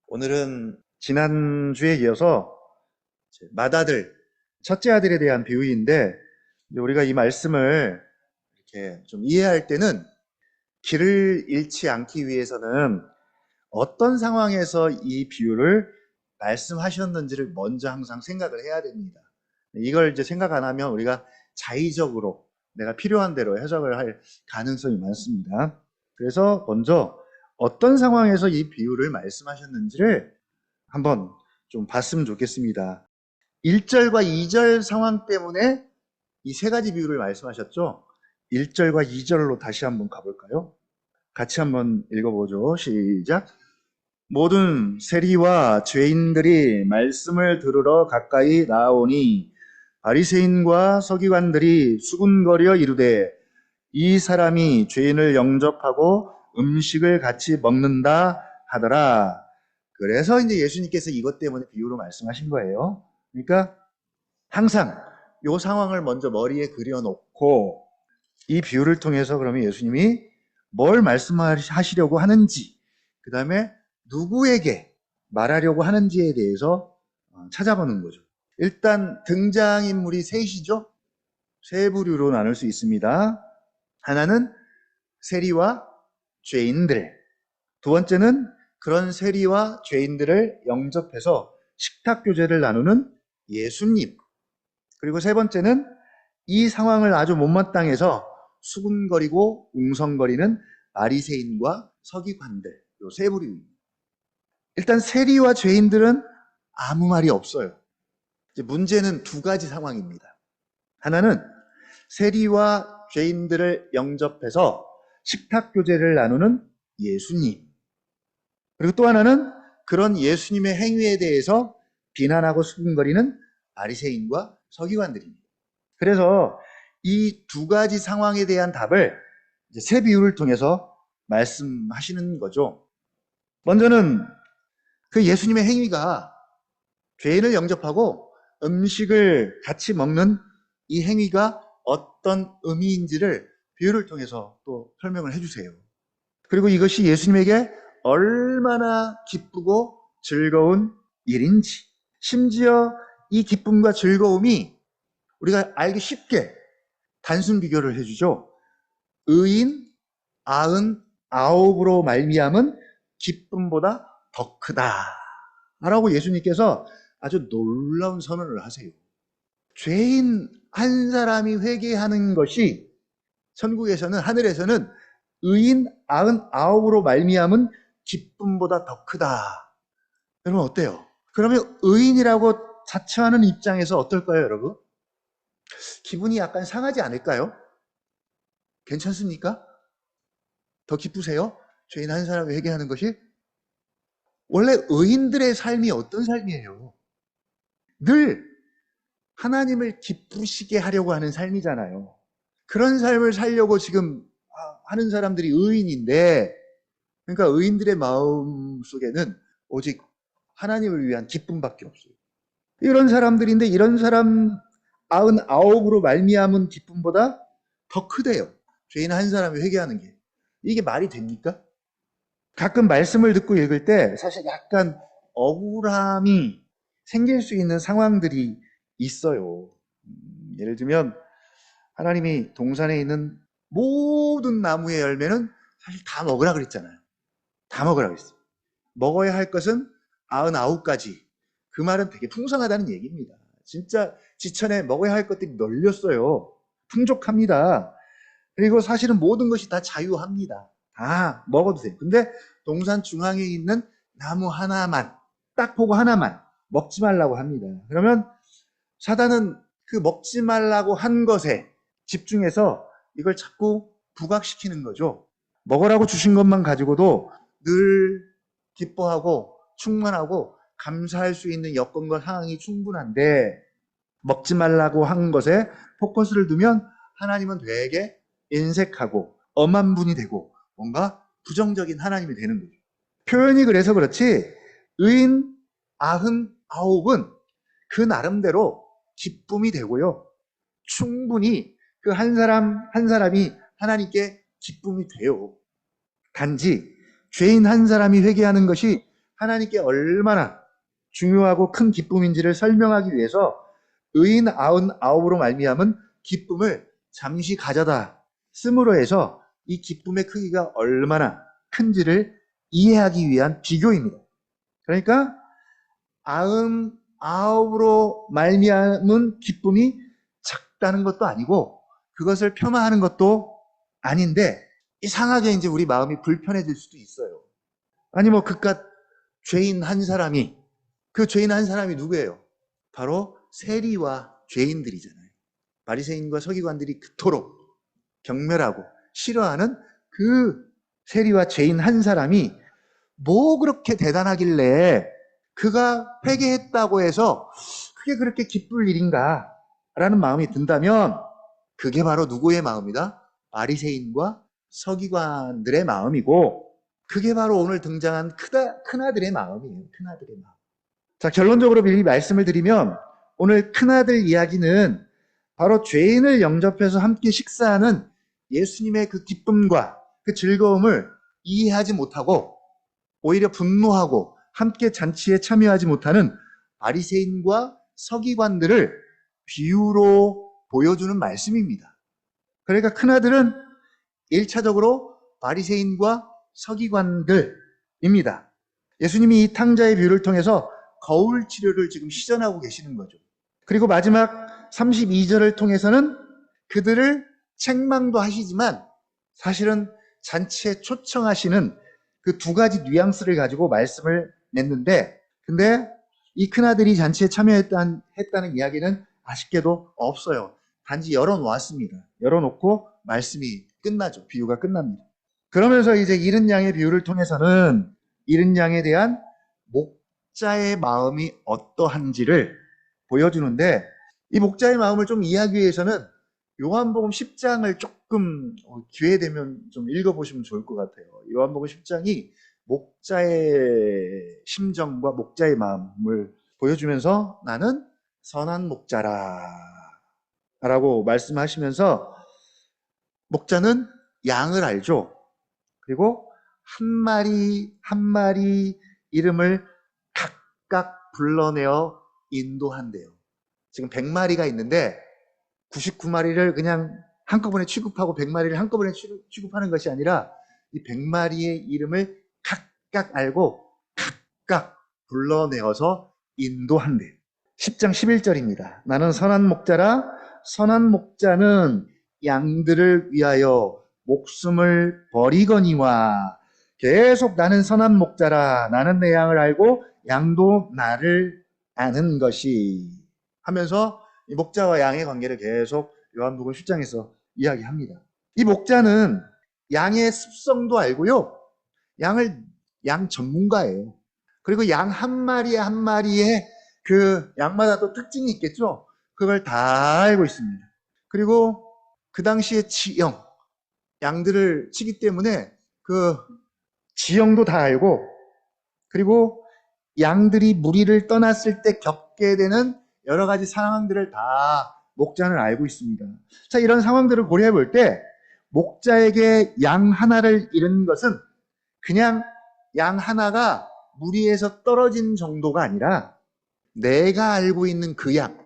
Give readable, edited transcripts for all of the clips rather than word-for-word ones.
오늘은 지난주에 이어서 맏아들, 첫째 아들에 대한 비유인데, 우리가 이 말씀을 이렇게 좀 이해할 때는 길을 잃지 않기 위해서는 어떤 상황에서 이 비유를 말씀하셨는지를 먼저 항상 생각을 해야 됩니다. 이걸 이제 생각 안 하면 우리가 자의적으로 내가 필요한 대로 해석을 할 가능성이 많습니다. 그래서 먼저 어떤 상황에서 이 비유를 말씀하셨는지를 한번 좀 봤으면 좋겠습니다. 1절과 2절 상황 때문에 이 세 가지 비유를 말씀하셨죠? 1절과 2절로 다시 한번 가볼까요? 같이 한번 읽어보죠. 시작. 모든 세리와 죄인들이 말씀을 들으러 가까이 나오니 바리새인과 서기관들이 수군거려 이르되 이 사람이 죄인을 영접하고 음식을 같이 먹는다 하더라. 그래서 이제 예수님께서 이것 때문에 비유로 말씀하신 거예요. 그러니까 항상 이 상황을 먼저 머리에 그려놓고 이 비유를 통해서 그러면 예수님이 뭘 말씀하시려고 하는지, 그 다음에 누구에게 말하려고 하는지에 대해서 찾아보는 거죠. 일단 등장인물이 셋이죠. 세 부류로 나눌 수 있습니다. 하나는 세리와 죄인들. 두 번째는 그런 세리와 죄인들을 영접해서 식탁 교제를 나누는 예수님. 그리고 세 번째는 이 상황을 아주 못마땅해서 수군거리고 웅성거리는 바리새인과 서기관들. 요 세 부류입니다. 일단 세리와 죄인들은 아무 말이 없어요. 이제 문제는 두 가지 상황입니다. 하나는 세리와 죄인들을 영접해서 식탁 교제를 나누는 예수님. 그리고 또 하나는 그런 예수님의 행위에 대해서 비난하고 수군거리는 바리새인과 서기관들입니다. 그래서 이 두 가지 상황에 대한 답을 이제 세 비유를 통해서 말씀하시는 거죠. 먼저는 그 예수님의 행위가 죄인을 영접하고 음식을 같이 먹는 이 행위가 어떤 의미인지를 비유를 통해서 또 설명을 해주세요. 그리고 이것이 예수님에게 얼마나 기쁘고 즐거운 일인지, 심지어 이 기쁨과 즐거움이 우리가 알기 쉽게 단순 비교를 해주죠. 의인 99으로 말미암은 기쁨보다 더 크다 라고 예수님께서 아주 놀라운 선언을 하세요. 죄인 한 사람이 회개하는 것이 천국에서는, 하늘에서는 의인 99으로 말미암은 기쁨보다 더 크다. 여러분 어때요? 그러면 의인이라고 자처하는 입장에서 어떨까요, 여러분? 기분이 약간 상하지 않을까요? 괜찮습니까? 더 기쁘세요? 죄인 한 사람이 회개하는 것이? 원래 의인들의 삶이 어떤 삶이에요? 늘 하나님을 기쁘시게 하려고 하는 삶이잖아요. 그런 삶을 살려고 지금 하는 사람들이 의인인데, 그러니까 의인들의 마음 속에는 오직 하나님을 위한 기쁨밖에 없어요. 이런 사람들인데 이런 사람 99으로 말미암은 기쁨보다 더 크대요. 죄인 한 사람이 회개하는 게. 이게 말이 됩니까? 가끔 말씀을 듣고 읽을 때 사실 약간 억울함이 생길 수 있는 상황들이 있어요. 예를 들면 하나님이 동산에 있는 모든 나무의 열매는 사실 다 먹으라 그랬잖아요. 다 먹으라 그랬어요. 먹어야 할 것은 99가지. 그 말은 되게 풍성하다는 얘기입니다. 진짜 지천에 먹어야 할 것들이 널렸어요. 풍족합니다. 그리고 사실은 모든 것이 다 자유합니다. 다 먹어도 돼요. 근데 동산 중앙에 있는 나무 하나만, 딱 보고 하나만 먹지 말라고 합니다. 그러면 사단은 그 먹지 말라고 한 것에 집중해서 이걸 자꾸 부각시키는 거죠. 먹으라고 주신 것만 가지고도 늘 기뻐하고 충만하고 감사할 수 있는 여건과 상황이 충분한데 먹지 말라고 한 것에 포커스를 두면 하나님은 되게 인색하고 엄한 분이 되고 뭔가 부정적인 하나님이 되는 거죠. 표현이 그래서 그렇지 의인 99은 그 나름대로 기쁨이 되고요. 충분히 그 한 사람 한 사람이 하나님께 기쁨이 돼요. 단지 죄인 한 사람이 회개하는 것이 하나님께 얼마나 중요하고 큰 기쁨인지를 설명하기 위해서 의인 99으로 말미암은 기쁨을 잠시 가져다 씀으로 해서 이 기쁨의 크기가 얼마나 큰지를 이해하기 위한 비교입니다. 그러니까 99으로 말미암은 기쁨이 작다는 것도 아니고 그것을 폄하하는 것도 아닌데 이상하게 이제 우리 마음이 불편해질 수도 있어요. 아니 뭐 그깟 죄인 한 사람이, 그 죄인 한 사람이 누구예요? 바로 세리와 죄인들이잖아요. 바리새인과 서기관들이 그토록 경멸하고 싫어하는 그 세리와 죄인 한 사람이 뭐 그렇게 대단하길래 그가 회개했다고 해서 그게 그렇게 기쁠 일인가 라는 마음이 든다면 그게 바로 누구의 마음이다? 바리새인과 서기관들의 마음이고 그게 바로 오늘 등장한 큰아들의 마음이에요. 큰아들의 마음. 자, 결론적으로 미리 말씀을 드리면 오늘 큰아들 이야기는 바로 죄인을 영접해서 함께 식사하는 예수님의 그 기쁨과 그 즐거움을 이해하지 못하고 오히려 분노하고 함께 잔치에 참여하지 못하는 바리새인과 서기관들을 비유로 보여주는 말씀입니다. 그러니까 큰아들은 1차적으로 바리새인과 서기관들입니다. 예수님이 이 탕자의 비유를 통해서 거울 치료를 지금 시전하고 계시는 거죠. 그리고 마지막 32절을 통해서는 그들을 책망도 하시지만 사실은 잔치에 초청하시는 그 두 가지 뉘앙스를 가지고 말씀을 냈는데 근데 이 큰아들이 잔치에 참여했다는 이야기는 아쉽게도 없어요. 단지 열어놓았습니다. 열어놓고 말씀이 끝나죠. 비유가 끝납니다. 그러면서 이제 잃은 양의 비유를 통해서는 잃은 양에 대한 목자의 마음이 어떠한지를 보여주는데 이 목자의 마음을 좀 이해하기 위해서는 요한복음 10장을 조금 기회 되면 좀 읽어보시면 좋을 것 같아요. 요한복음 10장이 목자의 심정과 목자의 마음을 보여주면서 나는 선한 목자라 라고 말씀하시면서 목자는 양을 알죠. 그리고 한 마리 한 마리 이름을 각각 불러내어 인도한대요. 지금 100마리가 있는데 99마리를 그냥 한꺼번에 취급하고 100마리를 한꺼번에 취급하는 것이 아니라 이 100마리의 이름을 각각 알고 각각 불러내어서 인도한대요. 10장 11절입니다. 나는 선한 목자라 선한 목자는 양들을 위하여 목숨을 버리거니와 계속 나는 선한 목자라 나는 내 양을 알고 양도 나를 아는 것이 하면서 이 목자와 양의 관계를 계속 요한복음 10장에서 이야기합니다. 이 목자는 양의 습성도 알고요. 양 전문가예요. 그리고 양 한 마리에 한 마리에 그 양마다 또 특징이 있겠죠. 그걸 다 알고 있습니다. 그리고 그 당시에 지형, 양들을 치기 때문에 그 지형도 다 알고 그리고 양들이 무리를 떠났을 때 겪게 되는 여러 가지 상황들을 다 목자는 알고 있습니다. 자, 이런 상황들을 고려해 볼 때 목자에게 양 하나를 잃은 것은 그냥 양 하나가 무리에서 떨어진 정도가 아니라 내가 알고 있는 그 양,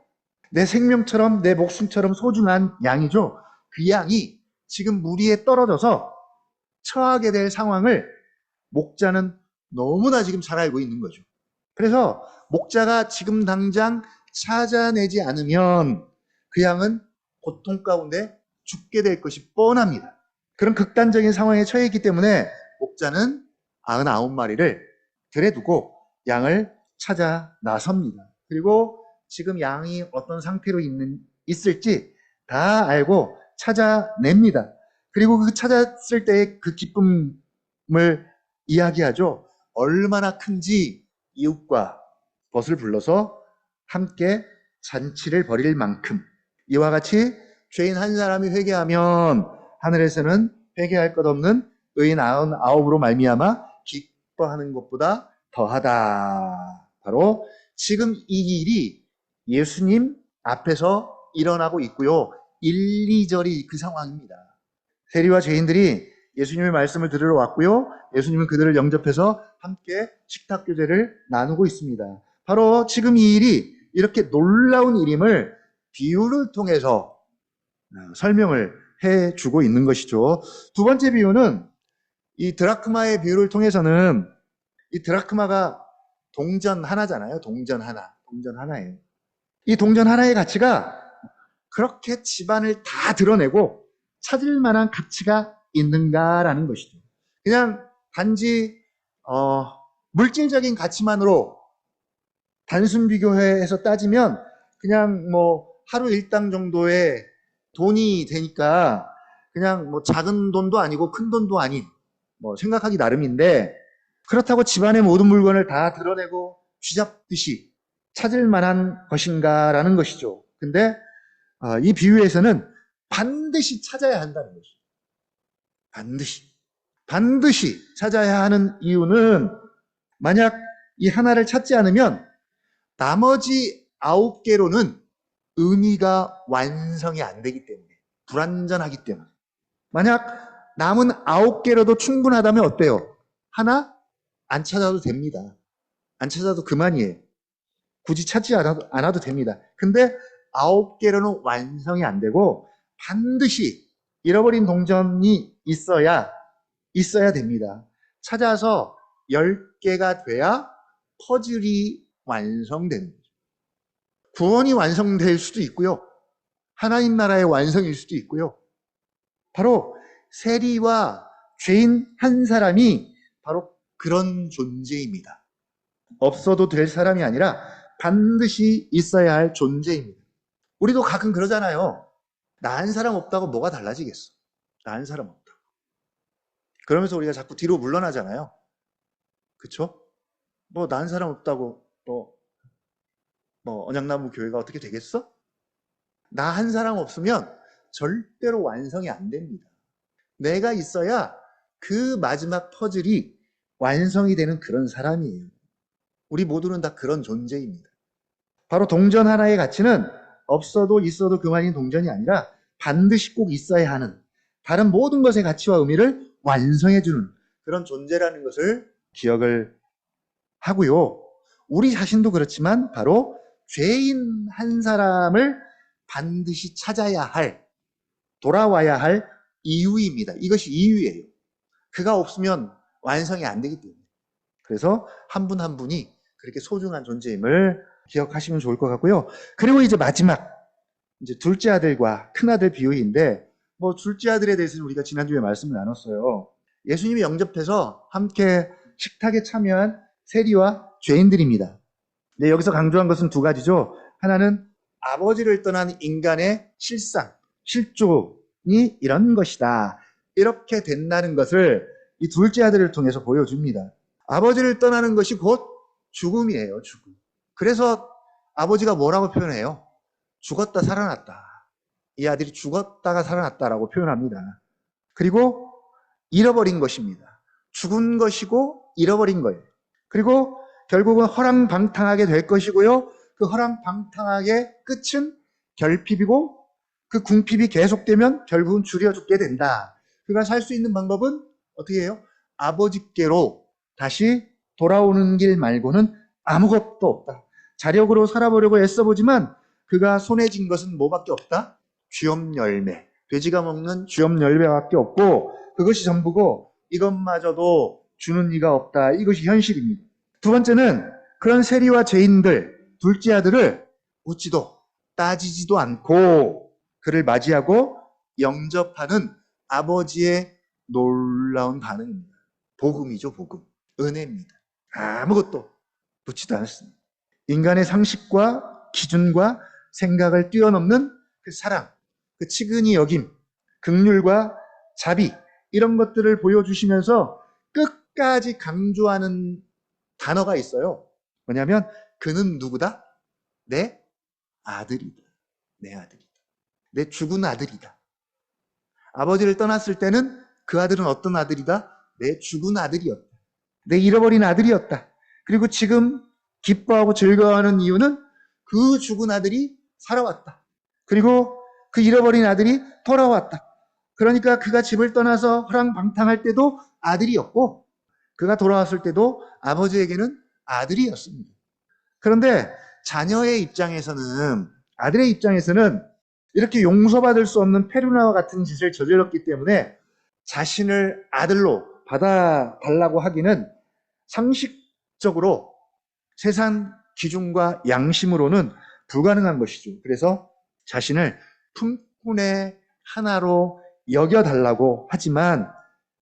내 생명처럼 내 목숨처럼 소중한 양이죠. 그 양이 지금 무리에 떨어져서 처하게 될 상황을 목자는 너무나 지금 잘 알고 있는 거죠. 그래서 목자가 지금 당장 찾아내지 않으면 그 양은 고통 가운데 죽게 될 것이 뻔합니다. 그런 극단적인 상황에 처해 있기 때문에 목자는 99마리를 들에 두고 양을 찾아 나섭니다. 그리고 지금 양이 어떤 상태로 있을지 다 알고 찾아냅니다. 그리고 그 찾았을 때의 그 기쁨을 이야기하죠. 얼마나 큰지 이웃과 벗을 불러서 함께 잔치를 벌일 만큼 이와 같이 죄인 한 사람이 회개하면 하늘에서는 회개할 것 없는 의인 99으로 말미암아 기뻐하는 것보다 더하다. 바로 지금 이 일이 예수님 앞에서 일어나고 있고요. 1, 2절이 그 상황입니다. 세리와 죄인들이 예수님의 말씀을 들으러 왔고요. 예수님은 그들을 영접해서 함께 식탁 교제를 나누고 있습니다. 바로 지금 이 일이 이렇게 놀라운 일임을 비유를 통해서 설명을 해주고 있는 것이죠. 두 번째 비유는 이 드라크마의 비유를 통해서는 이 드라크마가 동전 하나잖아요. 동전 하나예요. 이 동전 하나의 가치가 그렇게 집안을 다 드러내고 찾을 만한 가치가 있는가라는 것이죠. 그냥 단지 물질적인 가치만으로 단순 비교해서 따지면 그냥 뭐 하루 일당 정도의 돈이 되니까 그냥 뭐 작은 돈도 아니고 큰 돈도 아닌 뭐 생각하기 나름인데, 그렇다고 집안의 모든 물건을 다 드러내고 쥐잡듯이 찾을 만한 것인가라는 것이죠. 근데 이 비유에서는 반드시 찾아야 한다는 것이죠. 반드시 찾아야 하는 이유는, 만약 이 하나를 찾지 않으면 나머지 9개로는 의미가 완성이 안 되기 때문에, 불완전하기 때문에. 만약 남은 9개로도 충분하다면 어때요? 하나 안 찾아도 됩니다. 안 찾아도 그만이에요. 굳이 찾지 않아도 됩니다. 근데 9개로는 완성이 안 되고 반드시 잃어버린 동전이 있어야 됩니다. 찾아서 10개가 돼야 퍼즐이 완성되는 거죠. 구원이 완성될 수도 있고요. 하나님 나라의 완성일 수도 있고요. 바로 세리와 죄인 한 사람이 바로 그런 존재입니다. 없어도 될 사람이 아니라 반드시 있어야 할 존재입니다. 우리도 가끔 그러잖아요. 나 한 사람 없다고 뭐가 달라지겠어? 나 한 사람 없다고. 그러면서 우리가 자꾸 뒤로 물러나잖아요. 그쵸? 뭐 나 한 사람 없다고 뭐 언양나무 교회가 어떻게 되겠어? 나 한 사람 없으면 절대로 완성이 안 됩니다. 내가 있어야 그 마지막 퍼즐이 완성이 되는 그런 사람이에요. 우리 모두는 다 그런 존재입니다. 바로 동전 하나의 가치는 없어도 있어도 그만인 동전이 아니라 반드시 꼭 있어야 하는, 다른 모든 것의 가치와 의미를 완성해주는 그런 존재라는 것을 기억을 하고요. 우리 자신도 그렇지만 바로 죄인 한 사람을 반드시 찾아야 할, 돌아와야 할 이유입니다. 이것이 이유예요. 그가 없으면 완성이 안 되기 때문에. 그래서 한 분 한 분이 그렇게 소중한 존재임을 기억하시면 좋을 것 같고요. 그리고 이제 마지막, 이제 둘째 아들과 큰 아들 비유인데, 뭐 둘째 아들에 대해서는 우리가 지난주에 말씀을 나눴어요. 예수님이 영접해서 함께 식탁에 참여한 세리와 죄인들입니다. 네, 여기서 강조한 것은 두 가지죠. 하나는 아버지를 떠난 인간의 실상, 실존이 이런 것이다. 이렇게 된다는 것을 이 둘째 아들을 통해서 보여줍니다. 아버지를 떠나는 것이 곧 죽음이에요, 죽음. 그래서 아버지가 뭐라고 표현해요? 죽었다 살아났다. 이 아들이 죽었다가 살아났다라고 표현합니다. 그리고 잃어버린 것입니다. 죽은 것이고 잃어버린 거예요. 그리고 결국은 허랑방탕하게 될 것이고요. 그 허랑방탕하게 끝은 결핍이고, 그 궁핍이 계속되면 결국은 줄여 죽게 된다. 그가 살 수 있는 방법은 어떻게 해요? 아버지께로 다시 돌아오는 길 말고는 아무것도 없다. 자력으로 살아보려고 애써보지만 그가 손에 쥔 것은 뭐밖에 없다? 쥐엄 열매. 돼지가 먹는 쥐엄 열매밖에 없고, 그것이 전부고 이것마저도 주는 이가 없다. 이것이 현실입니다. 두 번째는 그런 세리와 죄인들, 둘째 아들을 묻지도 따지지도 않고 그를 맞이하고 영접하는 아버지의 놀라운 반응입니다. 복음이죠, 복음. 은혜입니다. 아무것도 묻지도 않습니다. 인간의 상식과 기준과 생각을 뛰어넘는 그 사랑, 그 치근히 여김, 긍휼과 자비, 이런 것들을 보여주시면서 끝까지 강조하는 단어가 있어요. 뭐냐면 그는 누구다? 내 아들이다. 내 아들이다. 내 죽은 아들이다. 아버지를 떠났을 때는 그 아들은 어떤 아들이다? 내 죽은 아들이었다. 내 잃어버린 아들이었다. 그리고 지금 기뻐하고 즐거워하는 이유는 그 죽은 아들이 살아왔다. 그리고 그 잃어버린 아들이 돌아왔다. 그러니까 그가 집을 떠나서 허랑방탕할 때도 아들이었고 그가 돌아왔을 때도 아버지에게는 아들이었습니다. 그런데 자녀의 입장에서는, 아들의 입장에서는 이렇게 용서받을 수 없는 페루나와 같은 짓을 저질렀기 때문에 자신을 아들로 받아달라고 하기는 상식적으로 세상 기준과 양심으로는 불가능한 것이죠. 그래서 자신을 품꾼의 하나로 여겨달라고 하지만,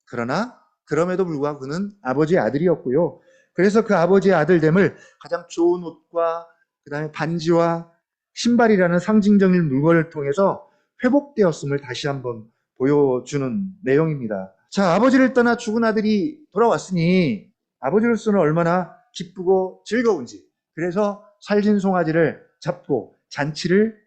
그러나 그럼에도 불구하고 그는 아버지의 아들이었고요. 그래서 그 아버지의 아들됨을 가장 좋은 옷과 그 다음에 반지와 신발이라는 상징적인 물건을 통해서 회복되었음을 다시 한번 보여주는 내용입니다. 자, 아버지를 떠나 죽은 아들이 돌아왔으니 아버지로서는 얼마나 기쁘고 즐거운지, 그래서 살진 송아지를 잡고 잔치를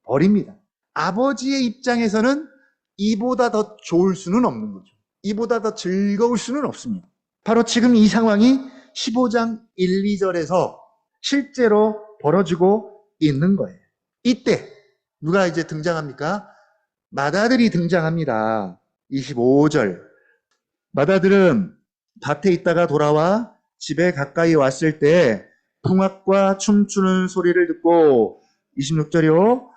벌입니다. 아버지의 입장에서는 이보다 더 좋을 수는 없는 거죠. 이보다 더 즐거울 수는 없습니다. 바로 지금 이 상황이 15장 1, 2절에서 실제로 벌어지고 있는 거예요. 이때 누가 이제 등장합니까? 맏아들이 등장합니다. 25절. 맏아들은 밭에 있다가 돌아와 집에 가까이 왔을 때 풍악과 춤추는 소리를 듣고, 26절이요.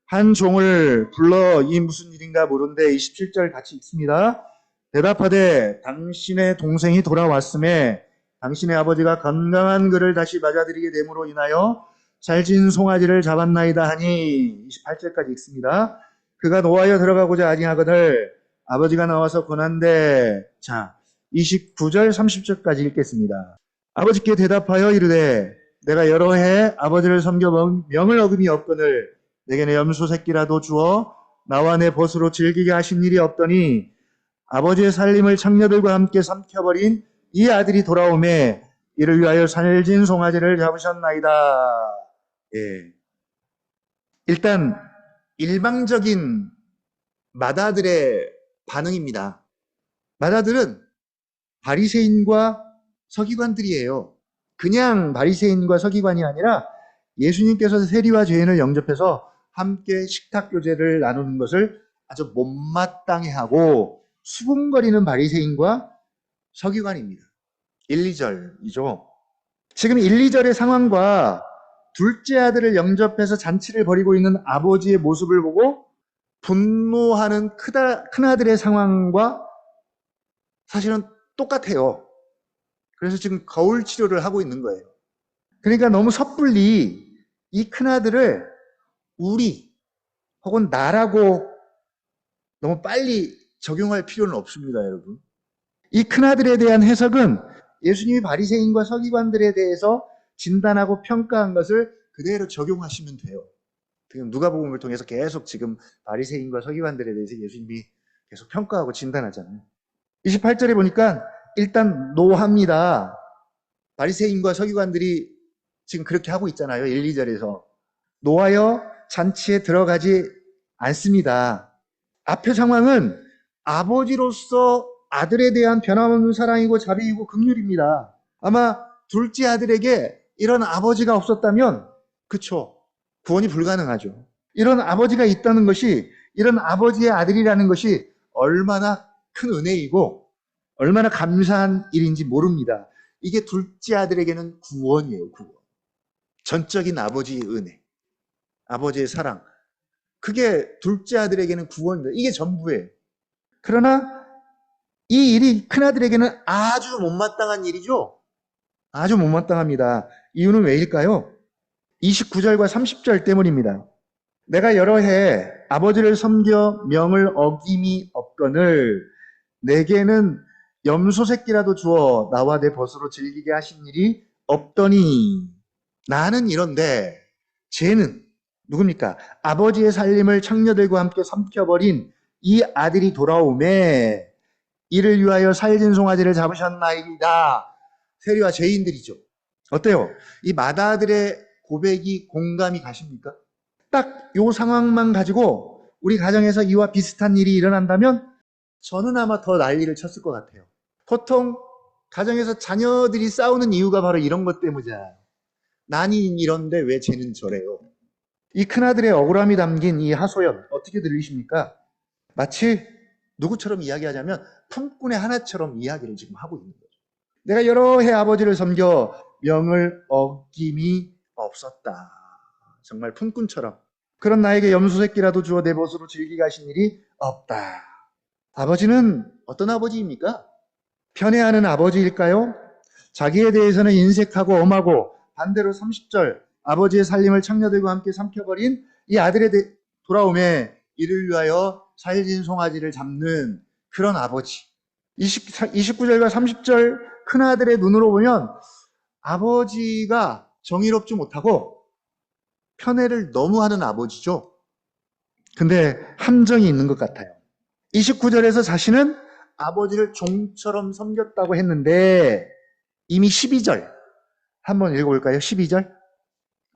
한 종을 불러 이 무슨 일인가 물은데, 27절 같이 읽습니다. 대답하되 당신의 동생이 돌아왔음에 당신의 아버지가 건강한 그를 다시 맞아들이게 됨으로 인하여 살진 송아지를 잡았나이다 하니, 28절까지 읽습니다. 그가 노하여 들어가고자 아니하거늘 아버지가 나와서 권한대. 자, 29절 30절까지 읽겠습니다. 아버지께 대답하여 이르되 내가 여러 해 아버지를 섬겨 명을 어금이 없거늘 내게는 염소 새끼라도 주어 나와 내 벗으로 즐기게 하신 일이 없더니 아버지의 살림을 창녀들과 함께 삼켜버린 이 아들이 돌아오매 이를 위하여 살진 송아지를 잡으셨나이다. 예. 일단 일방적인 맏아들의 반응입니다. 맏아들은 바리새인과 서기관들이에요. 그냥 바리새인과 서기관이 아니라 예수님께서 세리와 죄인을 영접해서 함께 식탁 교제를 나누는 것을 아주 못마땅해하고 수군거리는 바리새인과 서기관입니다. 1, 2절이죠. 지금 1, 2절의 상황과 둘째 아들을 영접해서 잔치를 벌이고 있는 아버지의 모습을 보고 분노하는 큰아들의 상황과 사실은 똑같아요. 그래서 지금 거울 치료를 하고 있는 거예요. 그러니까 너무 섣불리 이 큰아들을 우리 혹은 나라고 너무 빨리 적용할 필요는 없습니다, 여러분. 이 큰아들에 대한 해석은 예수님이 바리새인과 서기관들에 대해서 진단하고 평가한 것을 그대로 적용하시면 돼요. 지금 누가복음을 통해서 계속 지금 바리새인과 서기관들에 대해서 예수님이 계속 평가하고 진단하잖아요. 28절에 보니까 일단 노합니다. 바리새인과 서기관들이 지금 그렇게 하고 있잖아요. 1, 2절에서. 노하여 잔치에 들어가지 않습니다. 앞의 상황은 아버지로서 아들에 대한 변함없는 사랑이고 자비이고 긍휼입니다. 아마 둘째 아들에게 이런 아버지가 없었다면, 그쵸, 구원이 불가능하죠. 이런 아버지가 있다는 것이, 이런 아버지의 아들이라는 것이 얼마나 큰 은혜이고 얼마나 감사한 일인지 모릅니다. 이게 둘째 아들에게는 구원이에요, 구원. 전적인 아버지의 은혜, 아버지의 사랑. 그게 둘째 아들에게는 구원입니다. 이게 전부예요. 그러나 이 일이 큰아들에게는 아주 못마땅한 일이죠. 아주 못마땅합니다. 이유는 왜일까요? 29절과 30절 때문입니다. 내가 여러 해 아버지를 섬겨 명을 어김이 없거늘 내게는 염소 새끼라도 주어 나와 내 벗으로 즐기게 하신 일이 없더니, 나는 이런데 쟤는 누굽니까? 아버지의 살림을 창녀들과 함께 삼켜버린 이 아들이 돌아오매 이를 위하여 살진 송아지를 잡으셨나이다. 세리와 죄인들이죠. 어때요? 이 맏아들의 고백이 공감이 가십니까? 딱 요 상황만 가지고 우리 가정에서 이와 비슷한 일이 일어난다면 저는 아마 더 난리를 쳤을 것 같아요. 보통 가정에서 자녀들이 싸우는 이유가 바로 이런 것 때문이잖아요. 난이 이런데 왜 쟤는 저래요? 이 큰아들의 억울함이 담긴 이 하소연 어떻게 들리십니까? 마치 누구처럼 이야기하자면 품꾼의 하나처럼 이야기를 지금 하고 있는 거죠. 내가 여러 해 아버지를 섬겨 명을 어김이 없었다. 정말 품꾼처럼. 그런 나에게 염소 새끼라도 주어 내 벗으로 즐기게 하신 일이 없다. 아버지는 어떤 아버지입니까? 편애하는 아버지일까요? 자기에 대해서는 인색하고 엄하고 반대로 30절 아버지의 살림을 창녀들과 함께 삼켜버린 이 아들의 돌아옴에 이를 위하여 살진 송아지를 잡는 그런 아버지. 29절과 30절 큰아들의 눈으로 보면 아버지가 정의롭지 못하고 편애를 너무 하는 아버지죠. 근데 함정이 있는 것 같아요. 29절에서 자신은 아버지를 종처럼 섬겼다고 했는데 이미 12절 한번 읽어볼까요? 12절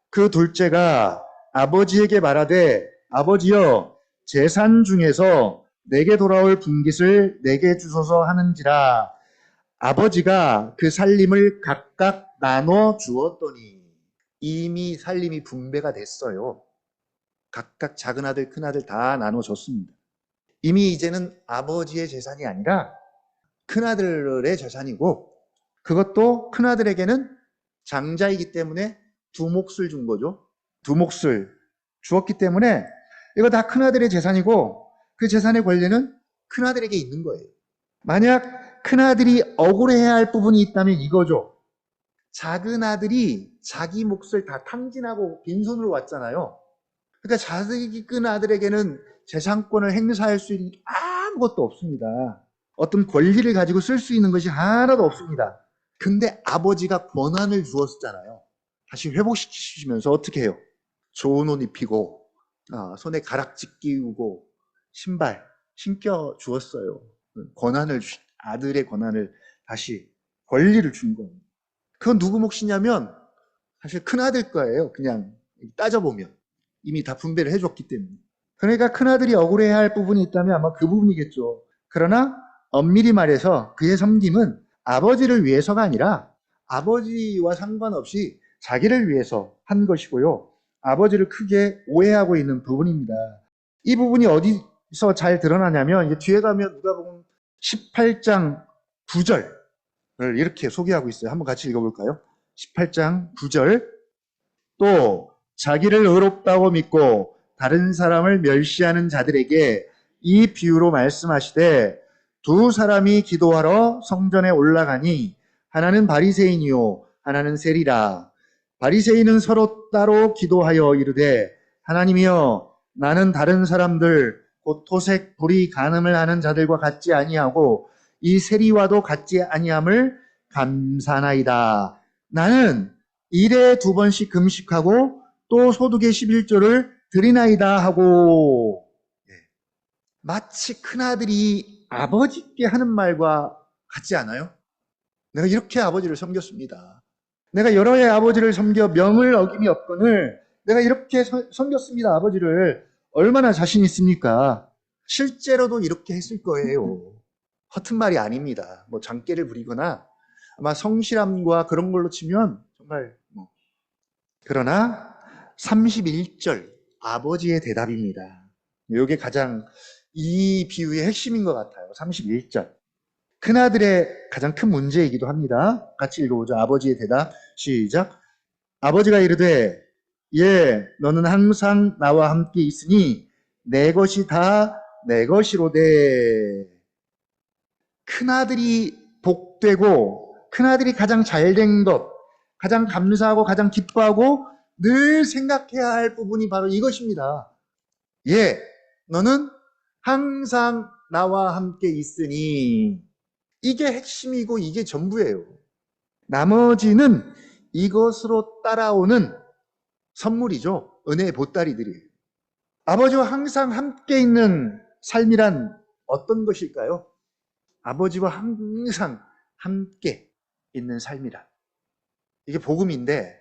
그 둘째가 아버지에게 말하되 아버지여 재산 중에서 내게 돌아올 분깃을 내게 주소서 하는지라 아버지가 그 살림을 각각 나눠 주었더니 이미 살림이 분배가 됐어요. 각각 작은 아들 큰 아들 다 나눠줬습니다. 이미 이제는 아버지의 재산이 아니라 큰아들의 재산이고 그것도 큰아들에게는 장자이기 때문에 두 몫을 준 거죠. 두 몫을 주었기 때문에 이거 다 큰아들의 재산이고 그 재산의 권리는 큰아들에게 있는 거예요. 만약 큰아들이 억울해야 할 부분이 있다면 이거죠. 작은 아들이 자기 몫을 다 탕진하고 빈손으로 왔잖아요. 그러니까 자식이 큰 아들에게는 재산권을 행사할 수 있는 아무것도 없습니다. 어떤 권리를 가지고 쓸 수 있는 것이 하나도 없습니다. 근데 아버지가 권한을 주었잖아요. 다시 회복시키시면서 어떻게 해요? 좋은 옷 입히고 손에 가락지 끼우고 신발 신겨 주었어요. 권한을 아들의 권한을 다시 권리를 준 거예요. 그건 누구 몫이냐면 사실 큰아들 거예요. 그냥 따져보면 이미 다 분배를 해줬기 때문에. 그러니까 큰아들이 억울해야 할 부분이 있다면 아마 그 부분이겠죠. 그러나 엄밀히 말해서 그의 섬김은 아버지를 위해서가 아니라 아버지와 상관없이 자기를 위해서 한 것이고요. 아버지를 크게 오해하고 있는 부분입니다. 이 부분이 어디서 잘 드러나냐면 이제 뒤에 가면 누가복음 18장 9절을 이렇게 소개하고 있어요. 한번 같이 읽어볼까요? 18장 9절 또 자기를 의롭다고 믿고 다른 사람을 멸시하는 자들에게 이 비유로 말씀하시되 두 사람이 기도하러 성전에 올라가니 하나는 바리새인이요 하나는 세리라. 바리새인은 서로 따로 기도하여 이르되 하나님이여 나는 다른 사람들 곧 토색 불의 간음을 하는 자들과 같지 아니하고 이 세리와도 같지 아니함을 감사나이다. 나는 일에 2번씩 금식하고 또 소득의 11조를 드리나이다 하고 마치 큰아들이 아버지께 하는 말과 같지 않아요? 내가 이렇게 아버지를 섬겼습니다. 내가 여러 해 아버지를 섬겨 명을 어김이 없거늘 내가 이렇게 섬겼습니다. 아버지를 얼마나 자신 있습니까? 실제로도 이렇게 했을 거예요. 허튼 말이 아닙니다. 뭐 장깨를 부리거나 아마 성실함과 그런 걸로 치면 정말 그러나 31절 아버지의 대답입니다. 이게 가장 이 비유의 핵심인 것 같아요. 31절 큰아들의 가장 큰 문제이기도 합니다. 같이 읽어보죠. 아버지의 대답 시작 아버지가 이르되 예 너는 항상 나와 함께 있으니 내 것이 다 내 것이로되 큰아들이 복되고 큰아들이 가장 잘된 것 가장 감사하고 가장 기뻐하고 늘 생각해야 할 부분이 바로 이것입니다. 예, 너는 항상 나와 함께 있으니 이게 핵심이고 이게 전부예요. 나머지는 이것으로 따라오는 선물이죠. 은혜의 보따리들이에요. 아버지와 항상 함께 있는 삶이란 어떤 것일까요? 아버지와 항상 함께 있는 삶이란 이게 복음인데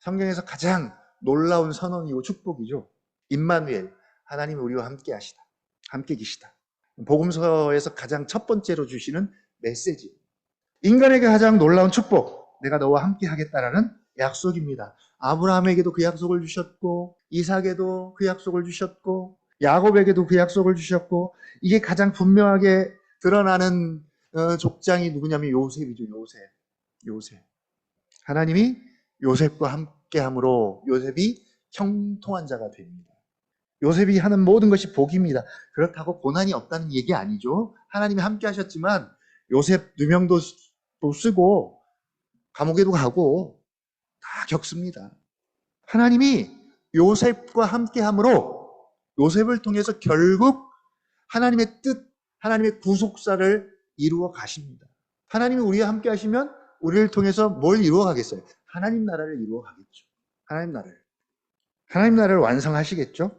성경에서 가장 놀라운 선언이고 축복이죠. 임마누엘, 하나님이 우리와 함께 하시다. 함께 계시다. 복음서에서 가장 첫 번째로 주시는 메시지. 인간에게 가장 놀라운 축복. 내가 너와 함께 하겠다라는 약속입니다. 아브라함에게도 그 약속을 주셨고 이삭에도 그 약속을 주셨고 야곱에게도 그 약속을 주셨고, 이게 가장 분명하게 드러나는 족장이 누구냐면 요셉이죠. 요셉. 하나님이 요셉과 함께함으로 요셉이 형통한 자가 됩니다. 요셉이 하는 모든 것이 복입니다. 그렇다고 고난이 없다는 얘기 아니죠. 하나님이 함께 하셨지만 요셉 누명도 쓰고 감옥에도 가고 다 겪습니다. 하나님이 요셉과 함께함으로 요셉을 통해서 결국 하나님의 뜻, 하나님의 구속사를 이루어 가십니다. 하나님이 우리와 함께 하시면 우리를 통해서 뭘 이루어 가겠어요? 하나님 나라를 이루어 가겠죠. 하나님 나라를 완성하시겠죠?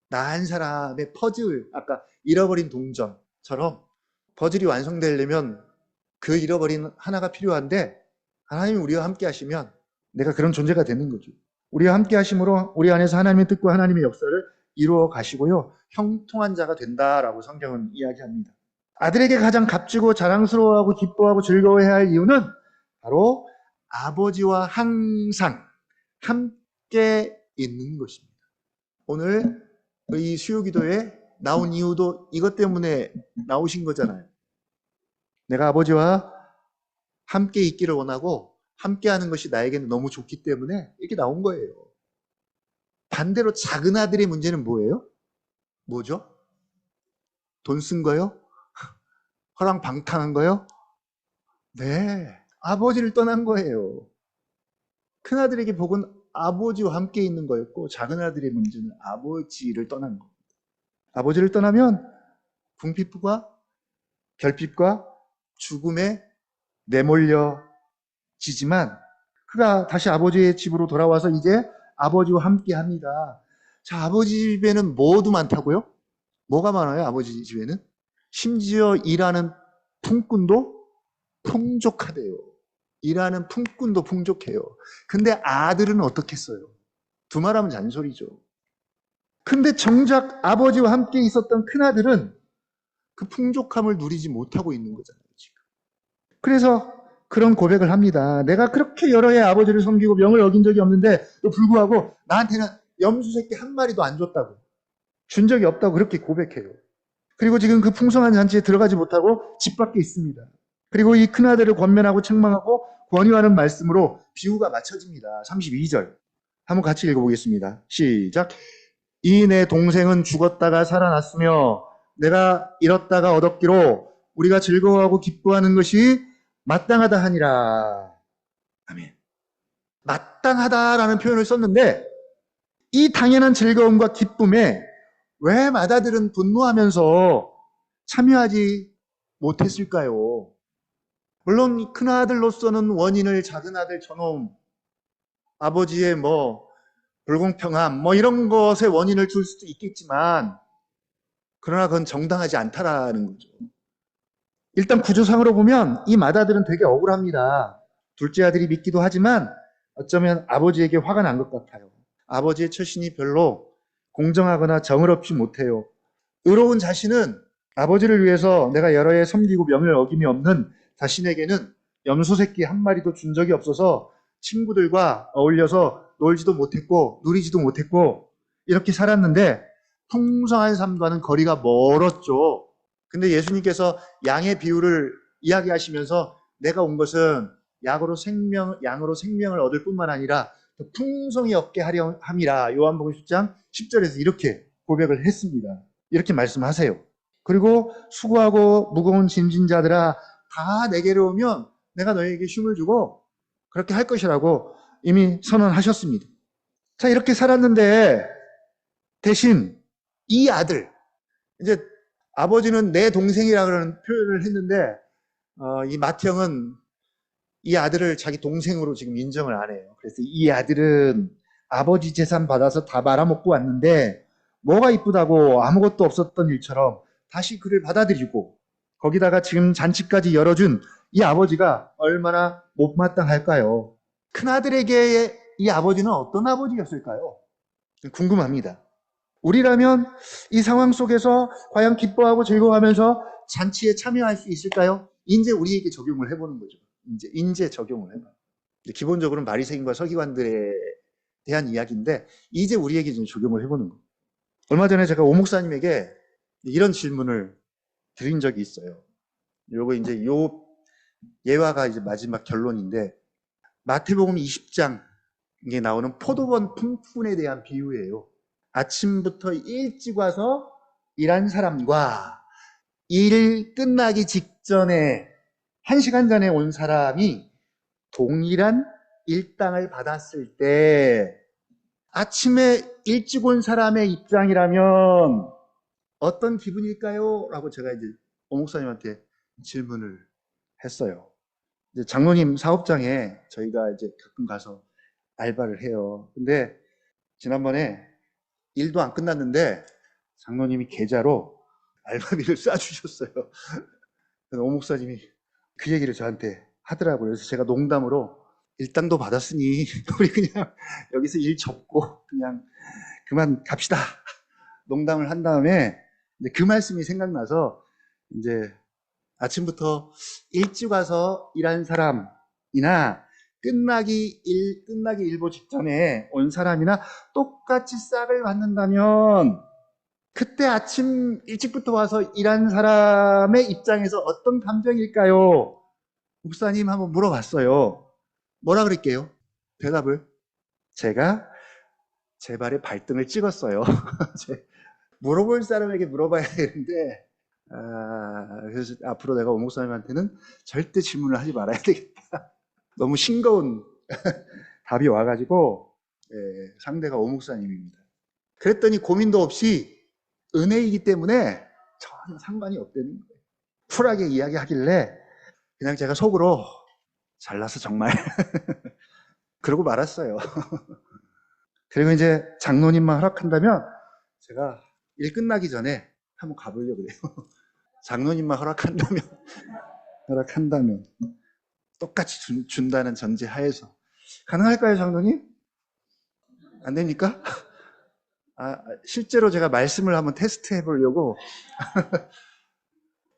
나 한 사람의 퍼즐, 아까 잃어버린 동전처럼 퍼즐이 완성되려면 그 잃어버린 하나가 필요한데 하나님이 우리와 함께 하시면 내가 그런 존재가 되는 거죠. 우리와 함께 하심으로 우리 안에서 하나님의 뜻과 하나님의 역사를 이루어 가시고요. 형통한 자가 된다라고 성경은 이야기합니다. 아들에게 가장 값지고 자랑스러워하고 기뻐하고 즐거워해야 할 이유는 바로 아버지와 항상 함께 있는 것입니다. 오늘 이 수요기도에 나온 이유도 이것 때문에 나오신 거잖아요. 내가 아버지와 함께 있기를 원하고 함께 하는 것이 나에게는 너무 좋기 때문에 이렇게 나온 거예요. 반대로 작은 아들의 문제는 뭐예요? 뭐죠? 돈 쓴 거요? 허랑방탕한 거요? 네, 아버지를 떠난 거예요. 큰아들에게 복은 아버지와 함께 있는 거였고 작은 아들의 문제는 아버지를 떠난 겁니다. 아버지를 떠나면 궁핍과 결핍과 죽음에 내몰려지지만 그가 다시 아버지의 집으로 돌아와서 이제 아버지와 함께 합니다. 자, 아버지 집에는 뭐도 많다고요? 뭐가 많아요? 아버지 집에는? 심지어 일하는 품꾼도 풍족하대요. 일하는 품꾼도 풍족해요. 근데 아들은 어떻겠어요? 두말하면 잔소리죠. 근데 정작 아버지와 함께 있었던 큰아들은 그 풍족함을 누리지 못하고 있는 거잖아요, 지금. 그래서 그런 고백을 합니다. 내가 그렇게 여러 해 아버지를 섬기고 명을 어긴 적이 없는데 또 불구하고 나한테는 염소 새끼 한 마리도 안 줬다고. 준 적이 없다고 그렇게 고백해요. 그리고 지금 그 풍성한 잔치에 들어가지 못하고 집 밖에 있습니다. 그리고 이 큰아들을 권면하고 책망하고 권유하는 말씀으로 비유가 맞춰집니다. 32절. 한번 같이 읽어보겠습니다. 시작. 이 내 동생은 죽었다가 살아났으며 내가 잃었다가 얻었기로 우리가 즐거워하고 기뻐하는 것이 마땅하다 하니라. 아멘. 마땅하다라는 표현을 썼는데 이 당연한 즐거움과 기쁨에 왜 맏아들은 분노하면서 참여하지 못했을까요? 물론 큰아들로서는 원인을 작은아들 저놈, 아버지의 불공평함 이런 것에 원인을 줄 수도 있겠지만 그러나 그건 정당하지 않다라는 거죠. 일단 구조상으로 보면 이 맏아들은 되게 억울합니다. 둘째 아들이 믿기도 하지만 어쩌면 아버지에게 화가 난 것 같아요. 아버지의 처신이 별로 공정하거나 정의롭지 못해요. 의로운 자신은 아버지를 위해서 내가 여러 해 섬기고 명을 어김이 없는 자신에게는 염소 새끼 한 마리도 준 적이 없어서 친구들과 어울려서 놀지도 못했고 누리지도 못했고 이렇게 살았는데 풍성한 삶과는 거리가 멀었죠. 근데 예수님께서 양의 비유를 이야기하시면서 내가 온 것은 양으로 생명을 얻을 뿐만 아니라 더 풍성히 얻게 하려 함이라. 요한복음 10장 10절에서 이렇게 고백을 했습니다. 이렇게 말씀하세요. 그리고 수고하고 무거운 짐진 자들아 다 내게로 오면 내가 너희에게 쉼을 주고 그렇게 할 것이라고 이미 선언하셨습니다. 자, 이렇게 살았는데 대신 이 아들, 이제 아버지는 내 동생이라고 하는 표현을 했는데 이 맏형은 이 아들을 자기 동생으로 지금 인정을 안 해요. 그래서 이 아들은 아버지 재산 받아서 다 말아먹고 왔는데 뭐가 이쁘다고 아무것도 없었던 일처럼 다시 그를 받아들이고 거기다가 지금 잔치까지 열어준 이 아버지가 얼마나 못마땅할까요? 큰아들에게 이 아버지는 어떤 아버지였을까요? 궁금합니다. 우리라면 이 상황 속에서 과연 기뻐하고 즐거워하면서 잔치에 참여할 수 있을까요? 이제 우리에게 적용을 해보는 거죠. 이제 적용을 해봐. 기본적으로는 바리새인과 서기관들에 대한 이야기인데 이제 우리에게 좀 적용을 해보는 거. 얼마 전에 제가 오 목사님에게 이런 질문을 드린 적이 있어요. 요거 이제 요 예화가 이제 마지막 결론인데, 마태복음 20장에 나오는 포도원 품꾼에 대한 비유예요. 아침부터 일찍 와서 일한 사람과 일 끝나기 직전에 1시간 전에 온 사람이 동일한 일당을 받았을 때 아침에 일찍 온 사람의 입장이라면 어떤 기분일까요? 라고 제가 이제 오 목사님한테 질문을 했어요. 이제 장로님 사업장에 저희가 이제 가끔 가서 알바를 해요. 근데 지난번에 일도 안 끝났는데 장로님이 계좌로 알바비를 쏴주셨어요. 그래서 오 목사님이 그 얘기를 저한테 하더라고요. 그래서 제가 농담으로 일당도 받았으니 우리 그냥 여기서 일 접고 그냥 그만 갑시다. 농담을 한 다음에 이제 그 말씀이 생각나서 이제 아침부터 일찍 와서 일한 사람이나 끝나기 일보 직전에 온 사람이나 똑같이 싹을 받는다면 그때 아침 일찍부터 와서 일한 사람의 입장에서 어떤 감정일까요? 목사님 한번 물어봤어요. 뭐라 그럴게요? 대답을 제가 제 발에 발등을 찍었어요. 물어볼 사람에게 물어봐야 되는데 그래서 앞으로 내가 오 목사님한테는 절대 질문을 하지 말아야 되겠다. 너무 싱거운 답이 와가지고 상대가 오 목사님입니다. 그랬더니 고민도 없이 은혜이기 때문에 전혀 상관이 없다는 거예요. 쿨하게 이야기하길래 그냥 제가 속으로 잘나서 정말 그러고 말았어요. 그리고 이제 장로님만 허락한다면 제가 일 끝나기 전에 한번 가보려고 그래요. 장로님만 허락한다면 똑같이 준다는 전제 하에서 가능할까요, 장로님? 안 됩니까? 실제로 제가 말씀을 한번 테스트 해보려고.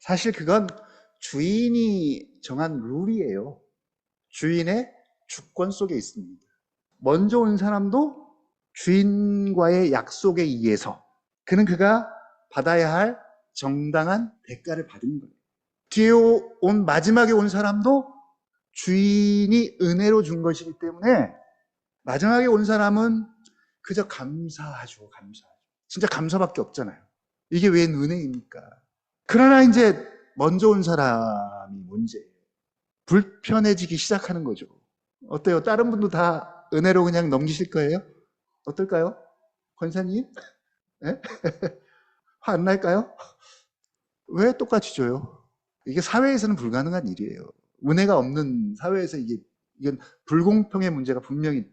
사실 그건 주인이 정한 룰이에요. 주인의 주권 속에 있습니다. 먼저 온 사람도 주인과의 약속에 의해서 그가 받아야 할 정당한 대가를 받은 거예요. 뒤에 온 마지막에 온 사람도 주인이 은혜로 준 것이기 때문에 마지막에 온 사람은 그저 감사하죠. 진짜 감사밖에 없잖아요. 이게 웬 은혜입니까? 그러나 이제 먼저 온 사람이 문제예요. 불편해지기 시작하는 거죠. 어때요? 다른 분도 다 은혜로 그냥 넘기실 거예요? 어떨까요? 권사님? 네? 화 안 날까요? 왜 똑같이 줘요? 이게 사회에서는 불가능한 일이에요. 은혜가 없는 사회에서 이건 불공평의 문제가 분명히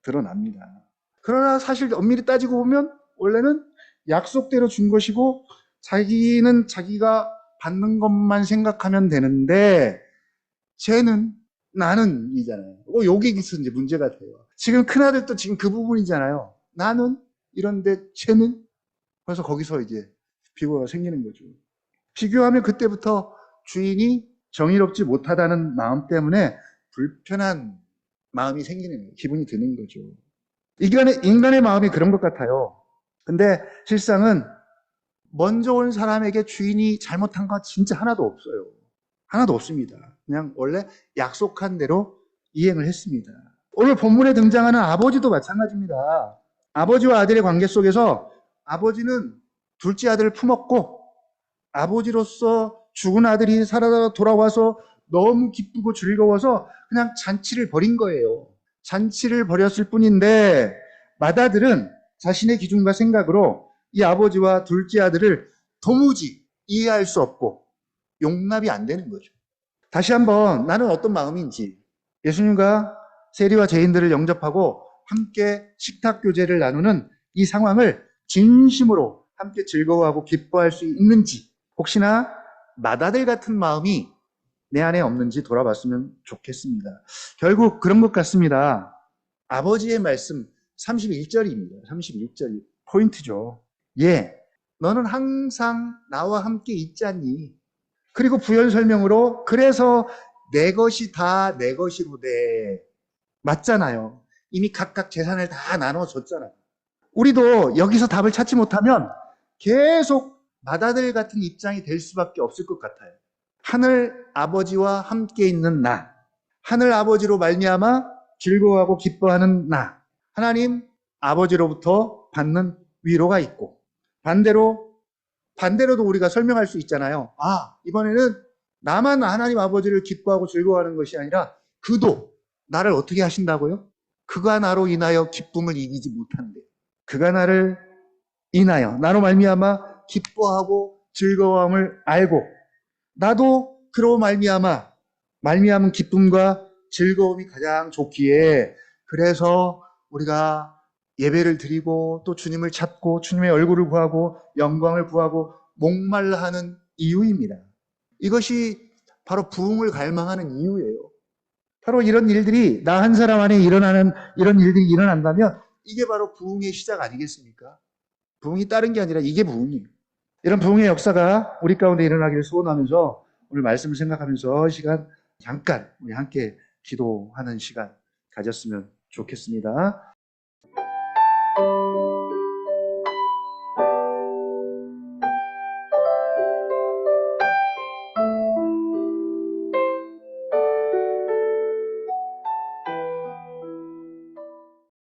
드러납니다. 그러나 사실 엄밀히 따지고 보면 원래는 약속대로 준 것이고 자기는 자기가 받는 것만 생각하면 되는데 나는 이잖아요. 여기서 이제 문제가 돼요. 지금 큰아들도 지금 그 부분이잖아요. 나는 이런데 쟤는 그래서 거기서 이제 비교가 생기는 거죠. 비교하면 그때부터 주인이 정의롭지 못하다는 마음 때문에 불편한 마음이 생기는 거예요. 기분이 드는 거죠. 인간의 마음이 그런 것 같아요. 근데 실상은 먼저 온 사람에게 주인이 잘못한 거 진짜 하나도 없어요. 하나도 없습니다. 그냥 원래 약속한 대로 이행을 했습니다. 오늘 본문에 등장하는 아버지도 마찬가지입니다. 아버지와 아들의 관계 속에서 아버지는 둘째 아들을 품었고 아버지로서 죽은 아들이 살아 돌아와서 너무 기쁘고 즐거워서 그냥 잔치를 벌인 거예요. 잔치를 벌였을 뿐인데 맏아들은 자신의 기준과 생각으로 이 아버지와 둘째 아들을 도무지 이해할 수 없고 용납이 안 되는 거죠. 다시 한번 나는 어떤 마음인지 예수님과 세리와 죄인들을 영접하고 함께 식탁 교제를 나누는 이 상황을 진심으로 함께 즐거워하고 기뻐할 수 있는지 혹시나 맏아들 같은 마음이 내 안에 없는지 돌아봤으면 좋겠습니다. 결국 그런 것 같습니다. 아버지의 말씀 31절입니다. 31절이 포인트죠. 너는 항상 나와 함께 있잖니. 그리고 부연 설명으로 그래서 내 것이 다 내 것이로 돼. 맞잖아요. 이미 각각 재산을 다 나눠줬잖아요. 우리도 여기서 답을 찾지 못하면 계속 마다들 같은 입장이 될 수밖에 없을 것 같아요. 하늘 아버지와 함께 있는 나, 하늘 아버지로 말미암아 즐거워하고 기뻐하는 나, 하나님 아버지로부터 받는 위로가 있고, 반대로도 우리가 설명할 수 있잖아요. 아, 이번에는 나만 하나님 아버지를 기뻐하고 즐거워하는 것이 아니라 그도 나를 어떻게 하신다고요? 그가 나로 인하여 기쁨을 이기지 못한대. 그가 나를 인하여 나로 말미암아 기뻐하고 즐거움을 알고 나도 그로 말미암은 기쁨과 즐거움이 가장 좋기에 그래서 우리가 예배를 드리고 또 주님을 찾고 주님의 얼굴을 구하고 영광을 구하고 목말라 하는 이유입니다. 이것이 바로 부흥을 갈망하는 이유예요. 바로 이런 일들이 나 한 사람 안에 일어나는 이런 일들이 일어난다면 이게 바로 부흥의 시작 아니겠습니까? 부흥이 다른 게 아니라 이게 부흥이에요. 이런 부흥의 역사가 우리 가운데 일어나기를 소원하면서 오늘 말씀을 생각하면서 시간 잠깐 우리 함께 기도하는 시간 가졌으면 좋겠습니다.